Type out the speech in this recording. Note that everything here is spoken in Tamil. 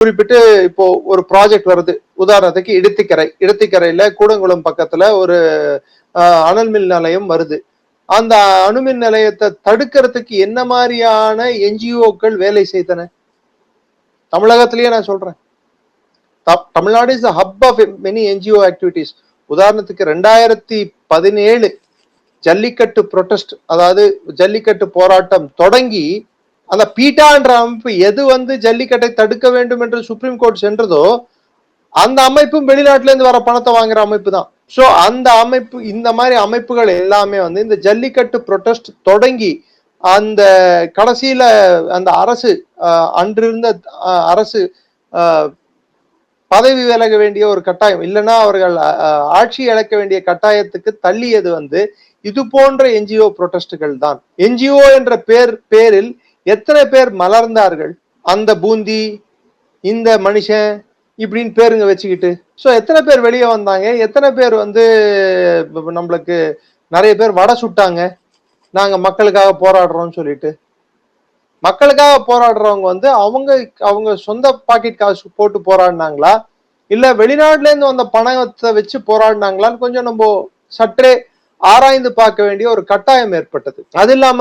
குறிப்பிட்டு இப்போ ஒரு ப்ராஜெக்ட் வருது, உதாரணத்துக்கு இடுத்திக்கரையில கூடங்குளம் பக்கத்துல ஒரு அனல் மின் நிலையம் வருது. அந்த அணுமின் நிலையத்தை தடுக்கிறதுக்கு என்ன மாதிரியான என்ஜிஓக்கள் வேலை செய்தன? தமிழகத்திலேயே நான் சொல்றேன். Tamil Nadu is hub of many NGO activities. உதாரணத்துக்கு 2017 ஜல்லிக்கட்டு ப்ரொடெஸ்ட், அதாவது ஜல்லிக்கட்டு போராட்டம் தொடங்கி அந்த பீட்டா என்ற அமைப்பு எது ஜல்லிக்கட்டை தடுக்க வேண்டும் என்று சுப்ரீம் கோர்ட் சென்றதோ அந்த அமைப்பும் வெளிநாட்டுல இருந்து வர பணத்தை வாங்குற அமைப்பு தான். சோ அந்த அமைப்பு, இந்த மாதிரி அமைப்புகள் எல்லாமே இந்த ஜல்லிக்கட்டு ப்ரொடெஸ்ட் தொடங்கி அந்த கடைசியில அந்த அரசு அன்றிருந்த அரசு பதவி விலக வேண்டிய ஒரு கட்டாயம், இல்லைன்னா அவர்கள் ஆட்சி இழக்க வேண்டிய கட்டாயத்துக்கு தள்ளியது இது போன்ற என்ஜிஓ ப்ரொடெஸ்டுகள் தான். என்ஜிஓ என்ற பேரில் எத்தனை பேர் மலர்ந்தார்கள்? அந்த பூந்தி, இந்த மனுஷன் இப்படின்னு பேருங்க வச்சுக்கிட்டு. சோ எத்தனை பேர் வெளியே வந்தாங்க? எத்தனை பேர் நம்மளுக்கு நிறைய பேர் வடை சுட்டாங்க, நாங்க மக்களுக்காக போராடுறோம்னு சொல்லிட்டு. மக்களுக்காக போராடுறவங்க அவங்க சொந்த பாக்கெட் காசு போட்டு போராடினாங்களா, இல்ல வெளிநாட்டுல இருந்து வந்த பணத்தை வச்சு போராடினாங்களான்னு கொஞ்சம் நம்ம சற்றே ஆராய்ந்து பார்க்க வேண்டிய ஒரு கட்டாயம் ஏற்பட்டது. அது இல்லாம